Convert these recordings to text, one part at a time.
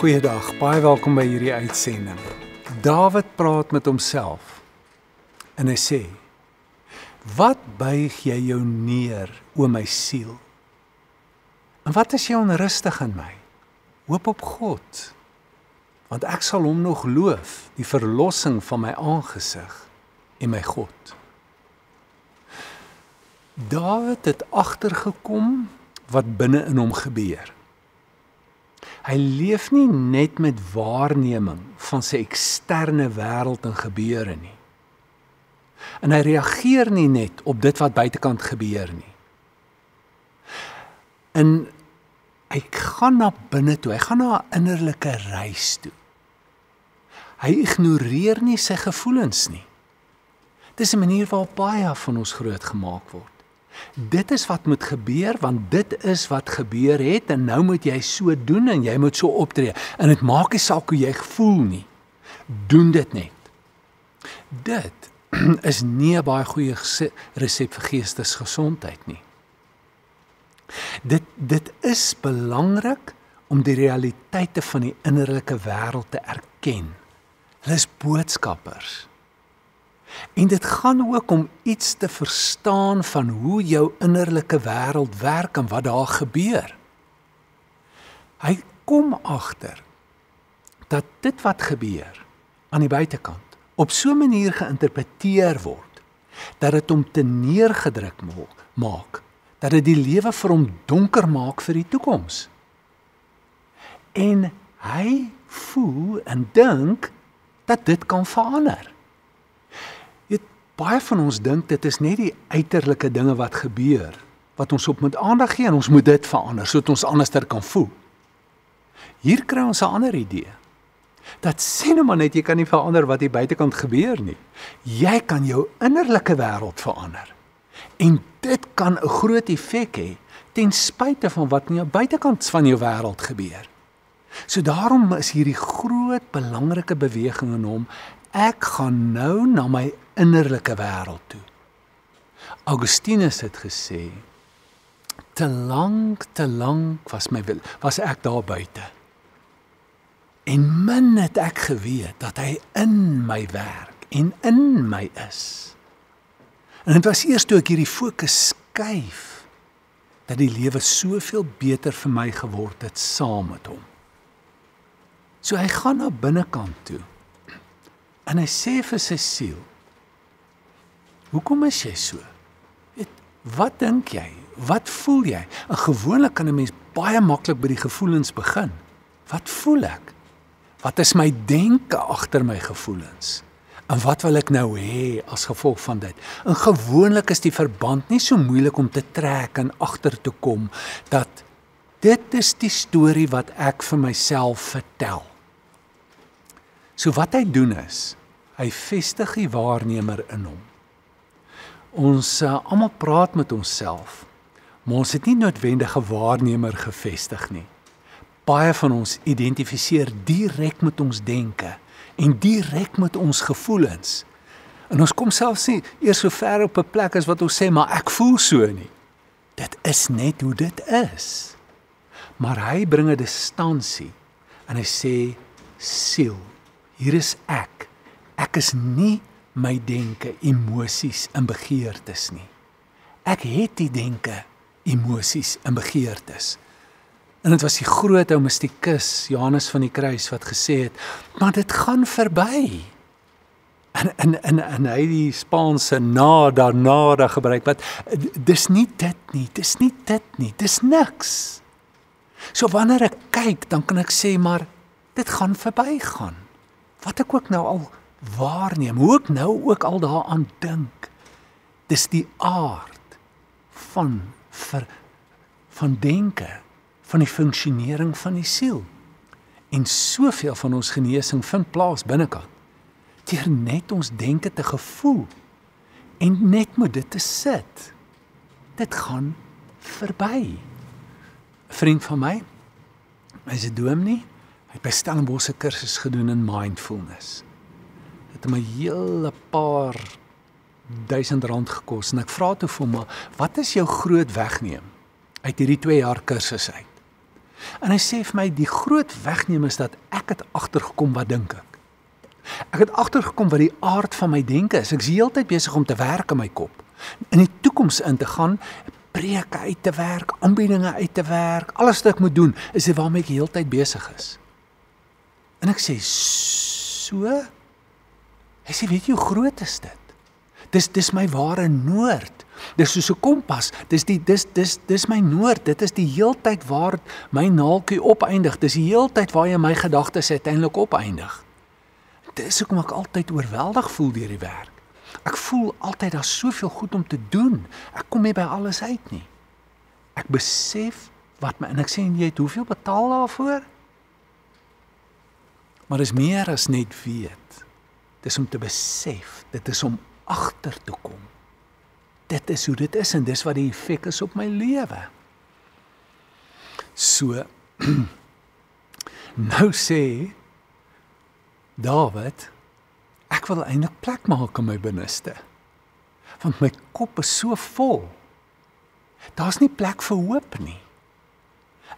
Goeiedag, baie welkom by hierdie uitsending. Dawid praat met homself en hy sê, wat buig jy jou neer, o my siel? En wat is jy onrustig in my? Hoop op God, want ek sal hom nog loof, die verlossing van my aangesig en my God. Dawid het agtergekom wat binne in hom gebeur. Hy leef nie net met waarneming van sy eksterne wêreld en gebeure nie. En hy reageer nie net op dit wat buitekant gebeur nie. En hy gaan na binne toe, hy gaan na 'n innerlike reis toe. Hy ignoreer nie sy gevoelens nie. Dis 'n manier waarop baie van ons groot gemaak word. Dit is wat moet gebeur, want dit is wat gebeur het, en nou moet jy so doen, en jy moet so optree, en dit maak nie saak hoe jy voel nie. Doen dit net. Dit is nie 'n baie goeie resep vir geestesgesondheid nie. Dit is belangrik om die realiteite van die innerlike wêreld te erken. Hulle is boodskappers. En dit gaan ook om iets te verstaan van hoe jou innerlike wêreld werk en wat daar gebeur. Hy kom agter dat dit wat gebeur aan die buitekant op so 'n manier geïnterpreteer word, dat dit hom te neergedruk maak, dat dit die lewe vir hom donker maak vir die toekoms. En hy voel en dink dat dit kan verander. Baie van ons dink dit is net die uiterlike dinge wat gebeur, wat ons op moet aandag gee en ons moet dit verander, sodat ons anderster kan voel. Hier kry ons 'n ander idee. Dat sê nou maar net, jy kan nie verander wat hier buitekant gebeur nie. Jy kan jou innerlike wêreld verander. En dit kan 'n groot effek hê, ten spyte van wat in jou buitekant van jou wêreld gebeur. So daarom is hierdie groot belangrike beweging in hom, ek gaan nou na my innerlike wêreld toe. Augustinus het gesê, te lank was ek daar buite. En min het ek geweet dat hy in my werk en in my is. En dit was eers toe ek hierdie fokus skuif, dat die lewe soveel beter vir my geword het saam met hom. So hy gaan na binnekant toe, en hy sê vir sy siel, hoekom is jy so? Wat dink jy? Wat voel jy? En gewoonlik kan 'n mens baie maklik by die gevoelens begin. Wat voel ek? Wat is my denke agter my gevoelens? En wat wil ek nou hê as gevolg van dit? En gewoonlik is die verband nie so moeilik om te trek en agter te kom, dat dit is die storie wat ek vir myself vertel. So wat hy doen is, hy vestig die waarnemer in hom. Ons almal praat met onsself, maar ons het nie noodwendig 'n waarnemer gevestig nie. Baie van ons identifiseer direk met ons denke en direk met ons gevoelens. En ons kom selfs nie eers so ver op 'n plek as wat ons sê, maar ek voel so nie. Dit is net hoe dit is. Maar hy bring 'n distansie en hy sê, siel, hier is ek. Ek is nie my denke, emosies en begeertes nie. Ek het die denke, emosies en begeertes. En dit was die groot ou mystikus, Johannes van die Kruis, wat gesê het, maar dit gaan verby. En hy die Spaanse nada gebruik, wat, dis nie dit nie, dis niks. So wanneer ek kyk, dan kan ek sê, maar dit gaan verbygaan. Wat ek ook nou al waarneem, hoe ek nou ook al daaraan dink, dis die aard van denke, van die funksionering van die siel. En soveel van ons genesing vind plaas binnekant, deur net ons denke te gevoel, en net met dit te sit. Dit gaan verby. 'n Vriend van my, hy's 'n dominee, hy het by Stellenbosch 'n kursus gedoen in mindfulness. Het hom 'n hele paar R1000 gekos, en ek vra toe vir hom, wat is jou groot wegneem uit hierdie 2 jaar kursus uit? En hy sê vir my, die groot wegneem is dat ek het agtergekom wat dink ek. Ek het agtergekom wat die aard van my denke is. Ek is heeltyd besig om te werk in my kop. In die toekoms in te gaan, preke uit te werk, aanbiedinge uit te werk, alles wat ek moet doen, is dit waarmee ek heeltyd besig is. En ek sê, so? Hy sê, weet jy hoe groot is dit? Dis my ware noord. Dis soos 'n kompas. Dis my noord. Dit is die heeltyd waar my naaltjie opeindig. Dis die heeltyd waar jy my gedagtes uiteindelik opeindig. Dis hoekom ek altyd oorweldig voel deur die werk. Ek voel altyd daar's soveel goed om te doen. Ek kom nie by alles uit nie. Ek besef wat my en ek sê jy het hoeveel betaal daarvoor? Maar dis meer as net weet. Dis om te besef. Dit is om agter te kom. Dit is hoe dit is en dis wat die effek is op my lewe. So, nou sê Dawid, ek wil eintlik plek maak in my binneste. Want my kop is so vol. Daar's nie plek vir hoop nie.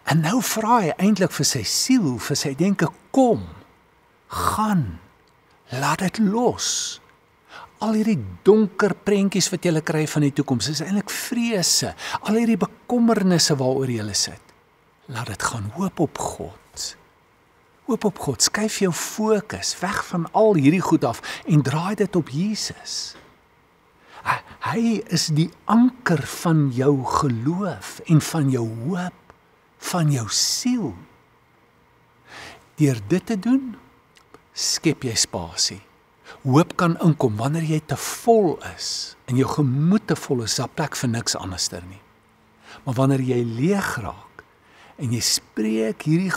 En nou vra hy eintlik vir sy siel, vir sy denke, kom, gaan, laat dit los. Al hierdie donker prentjies wat jy kry van die toekoms, is eintlik vrese, al hierdie bekommernisse waaroor jy sit. Laat dit gaan, hoop op God. Hoop op God, skuif jou fokus weg van al hierdie goed af en draai dit op Jesus. Hy is die anker van jou geloof en van jou hoop, van jou siel. Deur dit te doen, skep jy spasie. Hoop kan inkom wanneer jy te vol is en jou gemoed te vol is, daar plek vir niks anderster nie. Maar wanneer jy leeg raak en jy spreek hierdie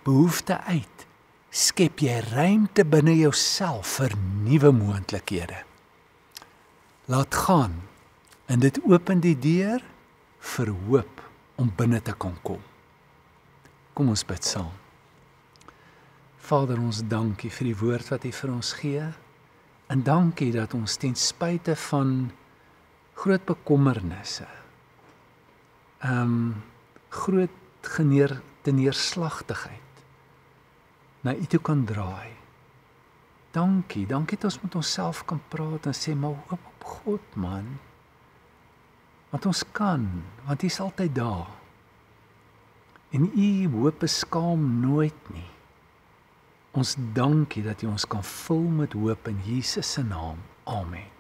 behoefte uit, skep jy ruimte binne jouself vir nuwe moontlikhede. Laat gaan en dit open die deur vir hoop om binne te kan kom. Kom ons bid saam. Vader, ons dankie vir die woord wat U vir ons gee. En dankie dat ons ten spyte van groot bekommernisse, groot neerslagtigheid, na U toe kan draai. Dankie dat ons met onsself kan praat en sê, maar hoop op God, man. Want ons kan, want U is altyd daar. En U hoop beskaam nooit nie. Ons dankie dat U ons kan vul met hoop in Jesus se naam. Amen.